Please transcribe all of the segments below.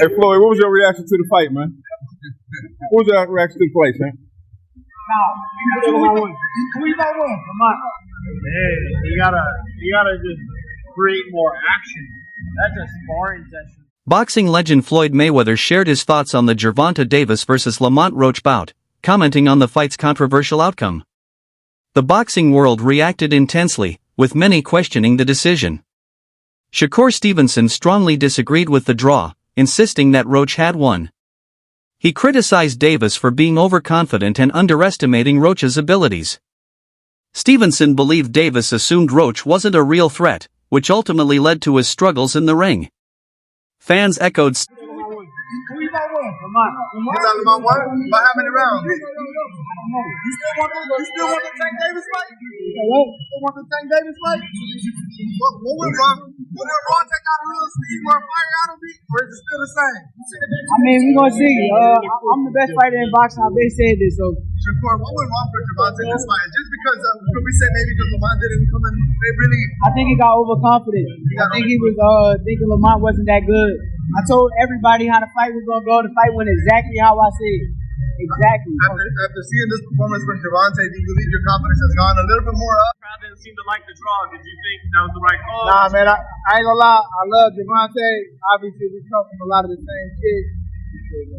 Hey, Floyd, what was your reaction to the fight, man? What was your reaction to the fight, man? Who you gonna win? Lamont. Hey, you gotta just create more action. That's a sparring session. Boxing legend Floyd Mayweather shared his thoughts on the Gervonta Davis vs. Lamont Roach bout, commenting on the fight's controversial outcome. The boxing world reacted intensely, with many questioning the decision. Shakur Stevenson strongly disagreed with the draw, insisting that Roach had won. He criticized Davis for being overconfident and underestimating Roach's abilities. Stevenson believed Davis assumed Roach wasn't a real threat, which ultimately led to his struggles in the ring. Fans echoed. Who you gonna win? Lamont. Lamont what? By how many rounds? You still want the Tank Davis fight? What? You still want the Tank Davis fight? What would Ron take out of real Steve or fire out of me? Or is it still the same? I mean, we're gonna see. I'm the best fighter in boxing. I've been saying this. So, Shakur, what would Ron put Gervonta in this fight? Just because, could we say maybe because Lamont didn't come in, they really... I think he got overconfident. I think he was thinking Lamont wasn't that good. I told everybody how the fight was gonna go. The fight went exactly how I said. Exactly. After seeing this performance from Gervonta, do you believe your confidence has gone a little bit more up? The crowd didn't seem to like the draw. Did you think that was the right call? Nah, man, I ain't gonna lie. I love Gervonta. Obviously, we come from a lot of the same shit.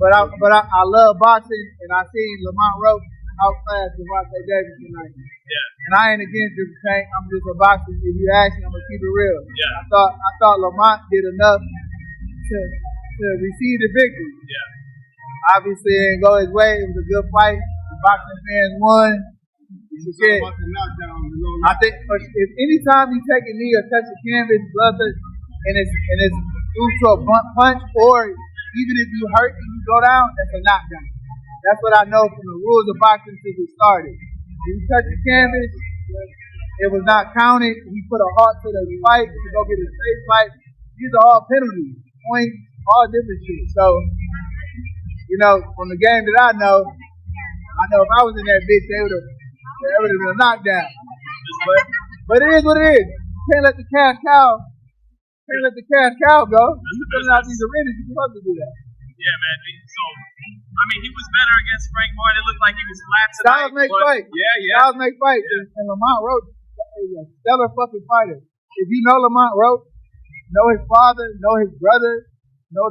But I love boxing, and I seen Lamont Roach outclass Gervonta Davis tonight. Yeah. And I ain't against the tank. I'm just a boxer. If you ask me, I'm gonna keep it real. Yeah. I thought Lamont did enough to receive the victory. Yeah. Obviously, it didn't go his way. It was a good fight. The boxing fans won. I think if anytime you take a knee or touch the canvas, and it's due to a blunt punch, or even if you hurt and you go down, that's a knockdown. That's what I know from the rules of boxing since it started. If you touch the canvas, it was not counted. He put a halt to the fight to go get a straight fight. These are all penalties, points, all different shit. So, you know, from the game that I know if I was in that bitch, they would have been a knockdown. But it is what it is. You can't let the cash cow go. You putting out these arenas, you're supposed to do that. Yeah, man. So, I mean, he was better against Frank Martin. It looked like he was flat tonight. Styles make fights. Yeah. Styles make fights. Yeah. And Lamont Roach is a stellar fucking fighter. If you know Lamont Roach, know his father, know his brother, know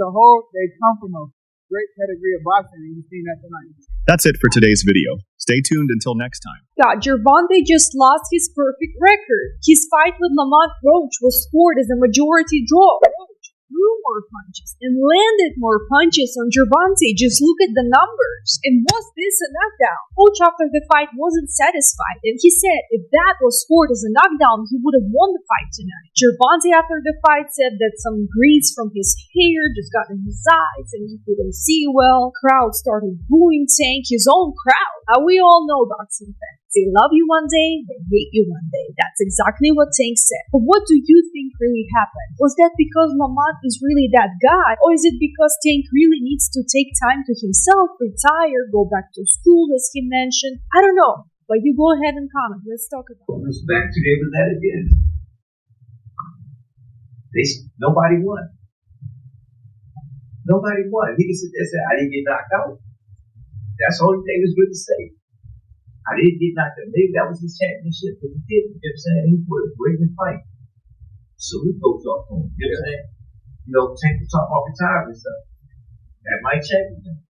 they come from a great pedigree of boxing, and you've seen that tonight. That's it for today's video. Stay tuned until next time. Yeah, Gervonta just lost his perfect record. His fight with Lamont Roach was scored as a majority draw. Roach threw more punches and landed more punches on Gervonta. Just look at the numbers. And was this a knockdown? Roach after the fight wasn't satisfied, and he said if that was scored as a knockdown, he would have won the fight tonight. Gervonta after the fight said that some grease from his hair just got in his eyes and he couldn't see well. Crowd started booing Tank, his own crowd. Now we all know boxing fans. They love you one day, they hate you one day. That's exactly what Tank said. But what do you think really happened? Was that because Lamont is really that guy? Or is it because Tank really needs to take time to himself, retire, go back to school as he mentioned? I don't know. But you go ahead and comment. Let's talk about it. Respect, you gave us that again. Nobody won. Nobody won. He can sit there and say, I didn't get knocked out. That's the only thing that's good to say. I didn't get knocked out. Maybe that was his championship, but he did. You know what I'm saying? He put a great fight. So we goes off to him. You know what I'm saying? You know, Tank was talking about retirement stuff. That might change him.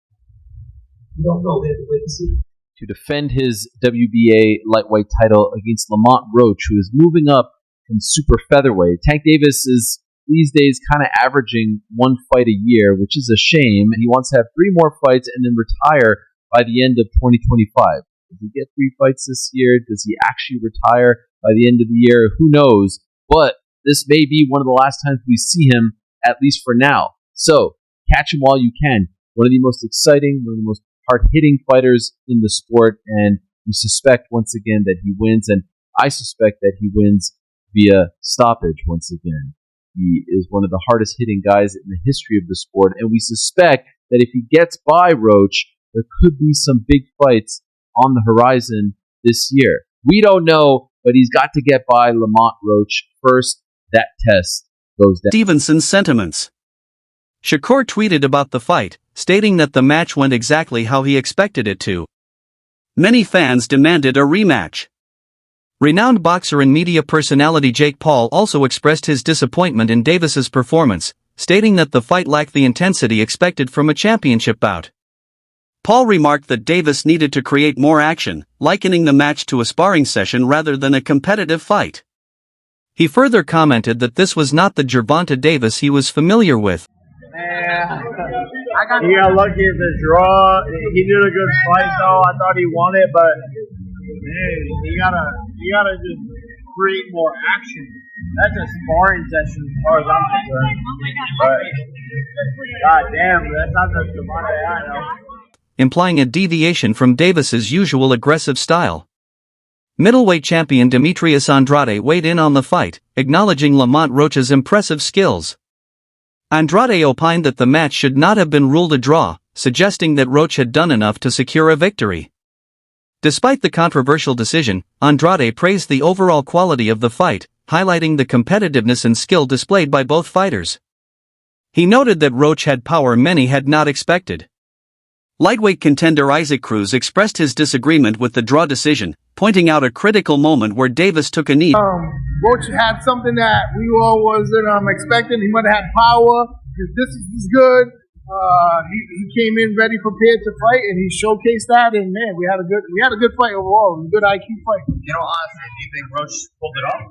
You don't know. We have to wait and see. To defend his WBA lightweight title against Lamont Roach, who is moving up from super featherweight. Tank Davis is these days kind of averaging one fight a year, which is a shame. He wants to have 3 more fights and then retire by the end of 2025. Does he get 3 fights this year? Does he actually retire by the end of the year? Who knows? But this may be one of the last times we see him, at least for now. So, catch him while you can. One of the most exciting, one of the most hard-hitting fighters in the sport, and we suspect once again that he wins, and I suspect that he wins via stoppage once again. He is one of the hardest-hitting guys in the history of the sport, and we suspect that if he gets by Roach, there could be some big fights on the horizon this year. We don't know, but he's got to get by Lamont Roach first. That test goes down. Stevenson's sentiments. Shakur tweeted about the fight, stating that the match went exactly how he expected it to. Many fans demanded a rematch. Renowned boxer and media personality Jake Paul also expressed his disappointment in Davis's performance, stating that the fight lacked the intensity expected from a championship bout. Paul remarked that Davis needed to create more action, likening the match to a sparring session rather than a competitive fight. He further commented that this was not the Gervonta Davis he was familiar with. He got lucky at the draw. He did a good fight though. I thought he won it, but man, you gotta just create more action. That's a sparring session as far as I'm concerned. But god damn, that's not the Gervonta I know. Implying a deviation from Davis's usual aggressive style. Middleweight champion Demetrius Andrade weighed in on the fight, acknowledging Lamont Roach's impressive skills. Andrade opined that the match should not have been ruled a draw, suggesting that Roach had done enough to secure a victory. Despite the controversial decision, Andrade praised the overall quality of the fight, highlighting the competitiveness and skill displayed by both fighters. He noted that Roach had power many had not expected. Lightweight contender Isaac Cruz expressed his disagreement with the draw decision, pointing out a critical moment where Davis took a knee. Roach had something that we all wasn't expecting. He might have had power. His distance was good. He came in ready, prepared to fight, and he showcased that. And man, we had a good fight overall. It was a good IQ fight. You know, honestly, do you think Roach pulled it off?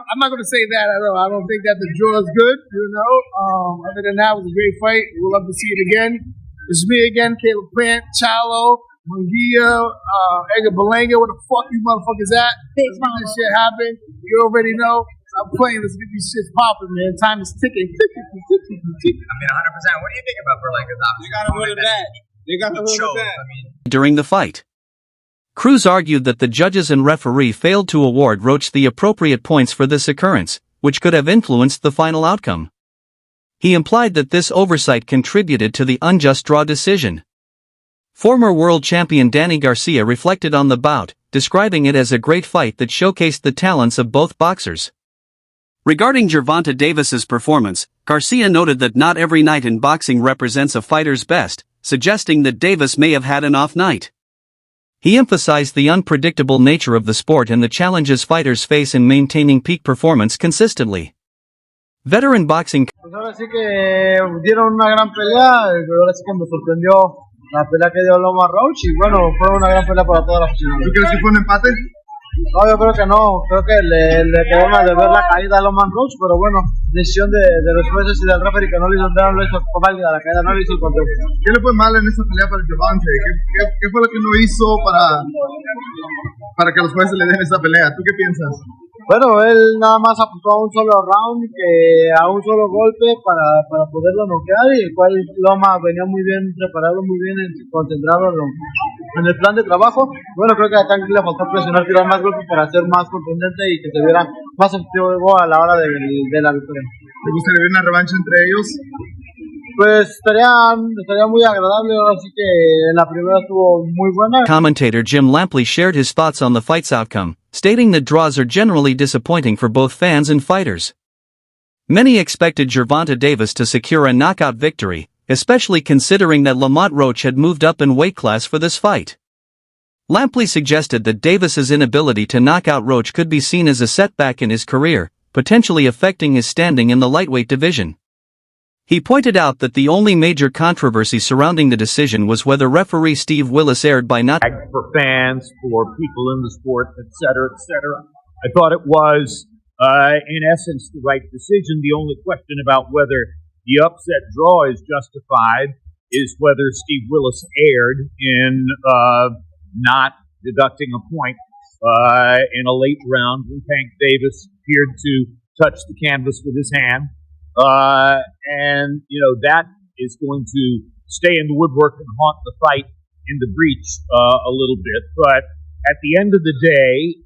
I'm not going to say that at all. I don't think that the draw is good. Other than that, it was a great fight. We'll love to see it again. It's me again, Caleb Plant, Chalo, Munguia, Edgar Belanga. Where the fuck you motherfuckers at? Let's make this shit happen. You already know. I'm playing. Let's get these shits popping, man. Time is ticking. I mean, 100%. What do you think about Berlanga's option? They got to win it back. They got to win it back. During the fight, Cruz argued that the judges and referee failed to award Roach the appropriate points for this occurrence, which could have influenced the final outcome. He implied that this oversight contributed to the unjust draw decision. Former world champion Danny Garcia reflected on the bout, describing it as a great fight that showcased the talents of both boxers. Regarding Gervonta Davis's performance, Garcia noted that not every night in boxing represents a fighter's best, suggesting that Davis may have had an off night. He emphasized the unpredictable nature of the sport and the challenges fighters face in maintaining peak performance consistently. Veteran boxing. Pues ahora sí que dieron una gran pelea, ahora sí que me sorprendió la pelea que dio Lamont Roach y bueno, fue una gran pelea para todas las aficionados. ¿Tú crees que fue un empate? No, yo creo que no, creo que le quedó más de ver la caída a Lamont Roach, pero bueno, decisión de los jueces y del referee que no lo hizo válida la caída, no lo hizo contra. ¿Qué le fue mal en esa pelea para el Gervonta? ¿Qué fue lo que no hizo para que los jueces le den esa pelea? ¿Tú qué piensas? Bueno, él nada más apostó a un solo round, a un solo golpe para poderlo noquear, y el cual Loma venía muy bien preparado, muy bien concentrado en el plan de trabajo. Bueno, creo que a Tank le faltó presionar, tirar más golpes para ser más contundente y que se viera más efectivo a la hora de la victoria. ¿Te gustaría ver una revancha entre ellos? Pues estaría muy agradable, así que la primera estuvo muy buena. Commentator Jim Lampley shared his thoughts on the fight's outcome, stating that draws are generally disappointing for both fans and fighters. Many expected Gervonta Davis to secure a knockout victory, especially considering that Lamont Roach had moved up in weight class for this fight. Lampley suggested that Davis's inability to knock out Roach could be seen as a setback in his career, potentially affecting his standing in the lightweight division. He pointed out that the only major controversy surrounding the decision was whether referee Steve Willis erred by not for fans, for people in the sport, etc., etc. I thought it was, in essence, the right decision. The only question about whether the upset draw is justified is whether Steve Willis erred in not deducting a point in a late round when Tank Davis appeared to touch the canvas with his hand. And, that is going to stay in the woodwork and haunt the fight in the breach a little bit. But at the end of the day,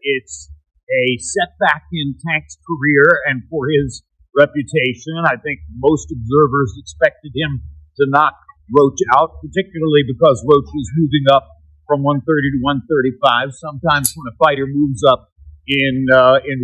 it's a setback in Tank's career and for his reputation. I think most observers expected him to knock Roach out, particularly because Roach was moving up from 130 to 135. Sometimes when a fighter moves up in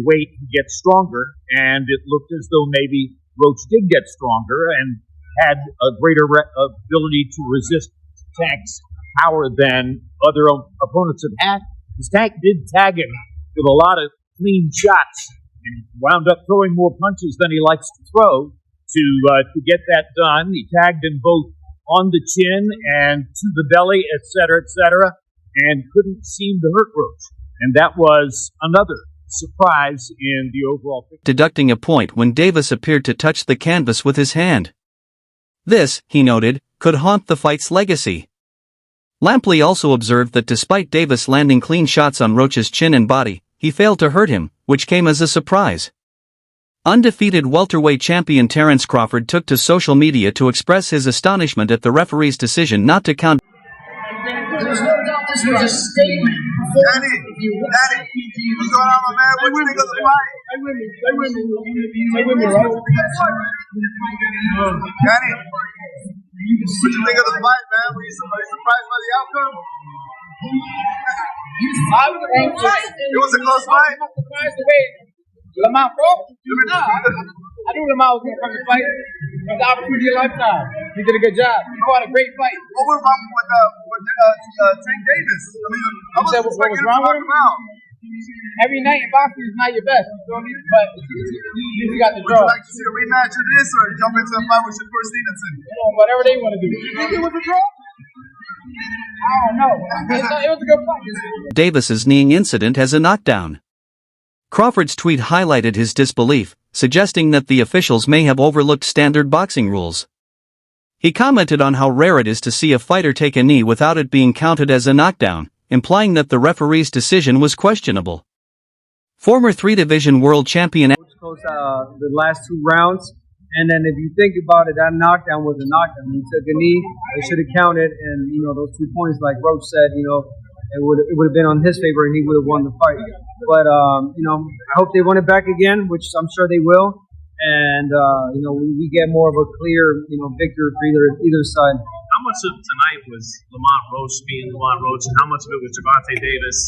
weight, he gets stronger, and it looked as though maybe Roach did get stronger and had a greater ability to resist Tank's power than other opponents have had. Because Tank did tag him with a lot of clean shots and wound up throwing more punches than he likes to throw to get that done. He tagged him both on the chin and to the belly, etc., and couldn't seem to hurt Roach. And that was another surprise in the overall picture. Deducting a point when Davis appeared to touch the canvas with his hand. This, he noted, could haunt the fight's legacy. Lampley also observed that despite Davis landing clean shots on Roach's chin and body, he failed to hurt him, which came as a surprise. Undefeated welterweight champion Terence Crawford took to social media to express his astonishment at the referee's decision not to count. There's no doubt this was a statement. Daddy, what's going on, my man? What do you think of the fight? Stay with me, right? Daddy, what you think of the fight, man? Were you surprised by the outcome? It was a close fight. Lamont Roach? I knew Lamont was going to come to fight. It was the opportunity of a lifetime. He did a good job. He fought a great fight. What went wrong with Tank Davis? I mean, I was expecting him to knock him out. Every night in boxing is not your best, you feel me? But you got the draw. Would you like to see a rematch of this or jump into a fight with Shakur Stevenson? Whatever they want to do. You think it was a draw? I don't know. It was a good fight. Davis's kneeing incident as a knockdown. Crawford's tweet highlighted his disbelief, suggesting that the officials may have overlooked standard boxing rules. He commented on how rare it is to see a fighter take a knee without it being counted as a knockdown, implying that the referee's decision was questionable. Former three-division world champion the last 2 rounds, and then if you think about it, that knockdown was a knockdown. He took a knee, they should have counted, and those 2 points, like Roach said, it would have been on his favor, and he would have won the fight. But I hope they win it back again, which I'm sure they will. And we get more of a clear victory for either side. How much of tonight was Lamont Roach being Lamont Roach, and how much of it was Gervonta Davis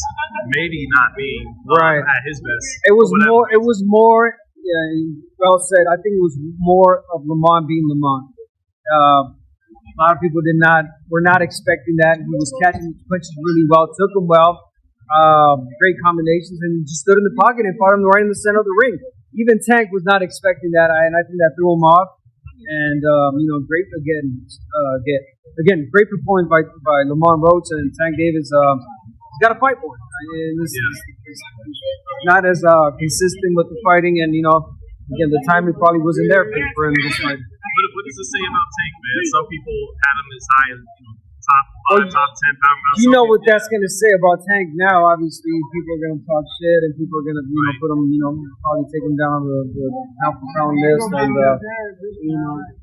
maybe not being at his best? It was more. It was more. Well said. I think it was more of Lamont being Lamont. A lot of people were not expecting that. He was catching punches really well, took them well, great combinations, and just stood in the pocket and fought him right in the center of the ring. Even Tank was not expecting that, and I think that threw him off. And great great performance by Lamont Roach, and Tank Davis. He's got a fight for it. It's not as consistent with the fighting, and the timing probably wasn't there for him this fight. What does it say about Tank, man? Some people had him as high as top 5, top 10 pound. You know what that's going to say about Tank now. Obviously, people are going to talk shit, and people are going to put him, probably take him down on the pound for pound list, and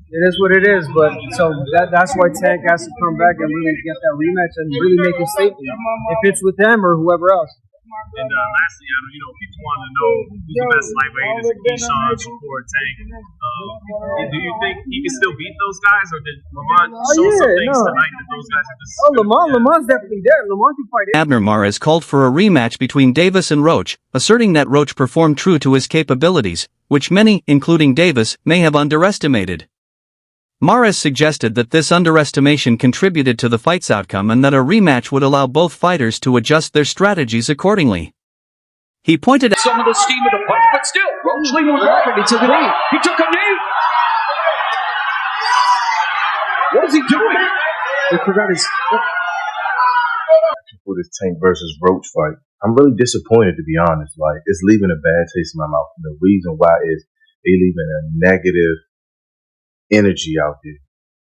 it is what it is. But so that's why Tank has to come back and really get that rematch and really make a statement, if it's with them or whoever else. And lastly, people want to know who's the best lightweight. Is it Keyshawn, Shakur, Tank? Do you think he can still beat those guys, or did Lamont show some things tonight that those guys are just? Lamont's definitely there. Lamont can fight. Abner Mares called for a rematch between Davis and Roach, asserting that Roach performed true to his capabilities, which many, including Davis, may have underestimated. Mares suggested that this underestimation contributed to the fight's outcome and that a rematch would allow both fighters to adjust their strategies accordingly. He pointed out some of the steam of the punch, but still, Roach leaned with effort. He took a knee. He took a knee. What is he doing? He forgot his. For this Tank versus Roach fight, I'm really disappointed, to be honest. Like, it's leaving a bad taste in my mouth. And the reason why is they leaving a negative energy out there.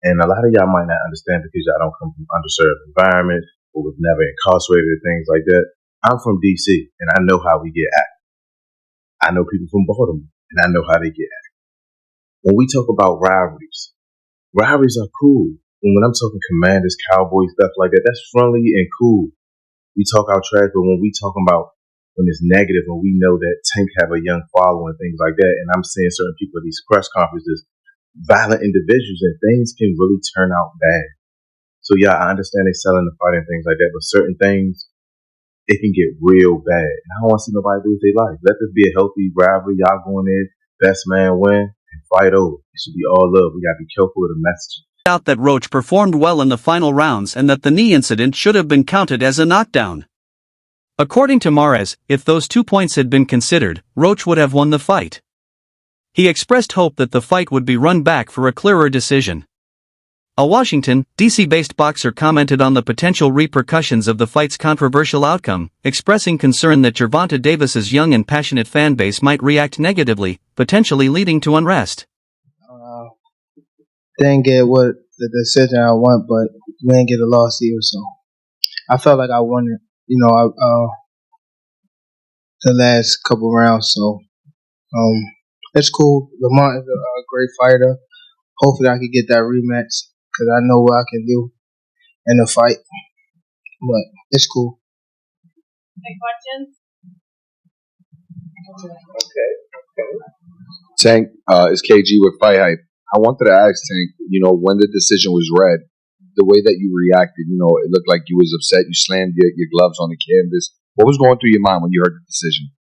And a lot of y'all might not understand because y'all don't come from underserved environments or was never incarcerated or things like that. I'm from DC and I know how we get acted. I know people from Baltimore and I know how they get acted. When we talk about rivalries are cool. When I'm talking Commanders, Cowboys, stuff like that, that's friendly and cool. We talk our trash, but when we talking about when it's negative and we know that Tank have a young following and things like that, and I'm seeing certain people at these press conferences, violent individuals, and things can really turn out bad. So yeah, I understand they selling the fight and things like that, but certain things, it can get real bad. And I don't want to see nobody lose their life. Let this be a healthy rivalry. Y'all go in there, best man win, and fight over. It should be all love. We gotta be careful with the message. Out that Roach performed well in the final rounds and that the knee incident should have been counted as a knockdown. According to Mares, if those 2 points had been considered, Roach would have won the fight. He expressed hope that the fight would be run back for a clearer decision. A Washington, D.C.-based boxer commented on the potential repercussions of the fight's controversial outcome, expressing concern that Gervonta Davis's young and passionate fan base might react negatively, potentially leading to unrest. Didn't get what the decision I want, but we didn't get a loss either, so I felt like I won it. The last couple rounds, so it's cool. Lamont is a great fighter. Hopefully, I can get that rematch because I know what I can do in a fight. But it's cool. Any questions? Okay. Tank, it's KG with Fight Hype. I wanted to ask Tank, when the decision was read, the way that you reacted, it looked like you was upset. You slammed your gloves on the canvas. What was going through your mind when you heard the decision?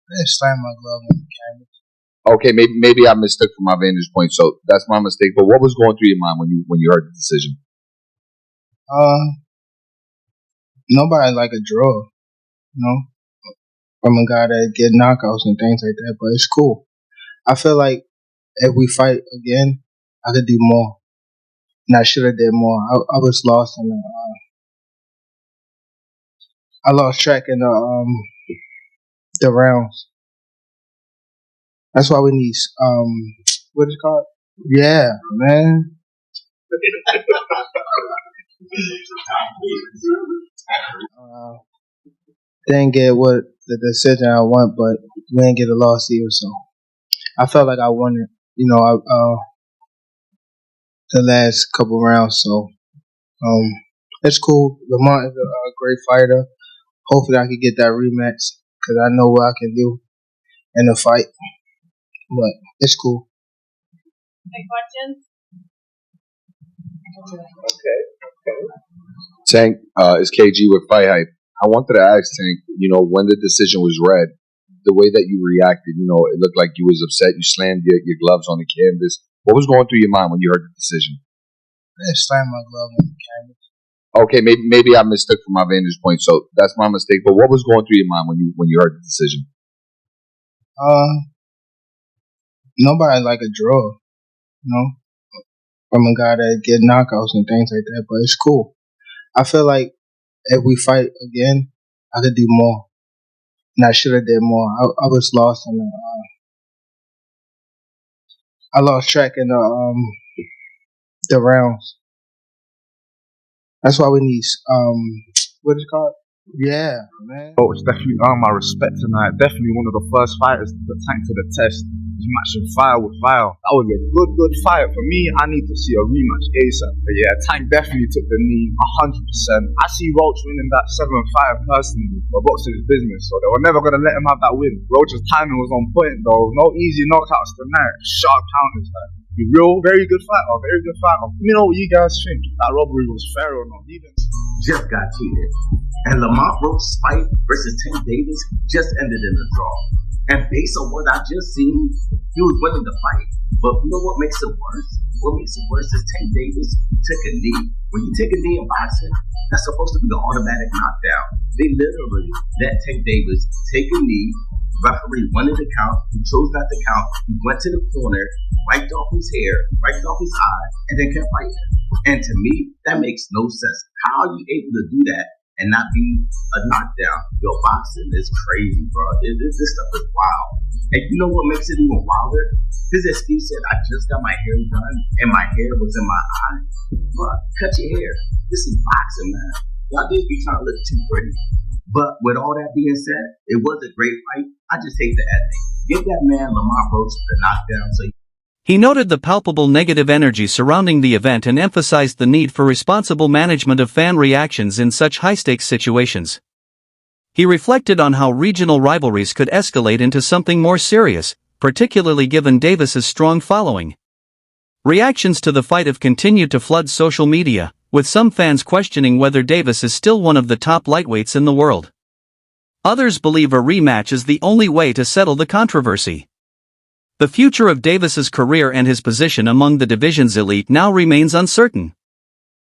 I slammed my glove on the canvas. Okay, maybe I mistook from my vantage point, so that's my mistake. But what was going through your mind when you heard the decision? Nobody like a draw, from a guy that get knockouts and things like that. But it's cool. I feel like if we fight again, I could do more, and I should have did more. I was lost in I lost track in the rounds. That's why we need what is it called? Yeah, man. Didn't get what the decision I want, but we didn't get a loss either, so I felt like I won it. The last couple rounds, so it's cool. Lamont is a great fighter. Hopefully, I can get that rematch because I know what I can do in a fight. But it's cool. Any questions? Okay. Tank, it's KG with Fight Hype. I wanted to ask Tank, when the decision was read, the way that you reacted, it looked like you was upset. You slammed your gloves on the canvas. What was going through your mind when you heard the decision? I slammed my glove on the canvas. Okay, maybe I mistook from my vantage point, so that's my mistake. But what was going through your mind when you heard the decision? Nobody like a draw, from a guy that get knockouts and things like that. But it's cool. I feel like if we fight again, I could do more, and I should have did more. I was lost in I lost track in the rounds. That's why we need what is it called? Yeah, man. Roach definitely earned my respect tonight. Definitely one of the first fighters to put Tank to the test. He's matching fire with fire. That was a good fight. For me, I need to see a rematch ASAP. But yeah, Tank definitely took the knee 100%. I see Roach winning that 7-5 personally. But boxing is business, so they were never going to let him have that win. Roach's timing was on point though. No easy knockouts tonight. Sharp counters, man. Real, very good fighter. Very good fighter. Let me know what you guys think. That robbery was fair or not. Just got cheated. And Lamont Roach's fight versus Tank Davis just ended in a draw. And based on what I just seen, he was willing to fight. But you know what makes it worse? What makes it worse is Tank Davis took a knee. When you take a knee in boxing, that's supposed to be the automatic knockdown. They literally let Tank Davis take a knee. Referee wanted to count. He chose not to count. He went to the corner, wiped off his hair, wiped off his eye, and then kept fighting. And to me, that makes no sense. How are you able to do that and not be a knockdown? Yo, boxing is crazy, bro. This stuff is wild. And you know what makes it even wilder? Because as Steve said, I just got my hair done and my hair was in my eye. Bro, cut your hair. This is boxing, man. Y'all just be trying to look too pretty. But with all that being said, it was a great fight. I just hate the ending. Give that man Lamont Roach the knockdown so He noted the palpable negative energy surrounding the event and emphasized the need for responsible management of fan reactions in such high-stakes situations. He reflected on how regional rivalries could escalate into something more serious, particularly given Davis's strong following. Reactions to the fight have continued to flood social media, with some fans questioning whether Davis is still one of the top lightweights in the world. Others believe a rematch is the only way to settle the controversy. The future of Davis's career and his position among the division's elite now remains uncertain.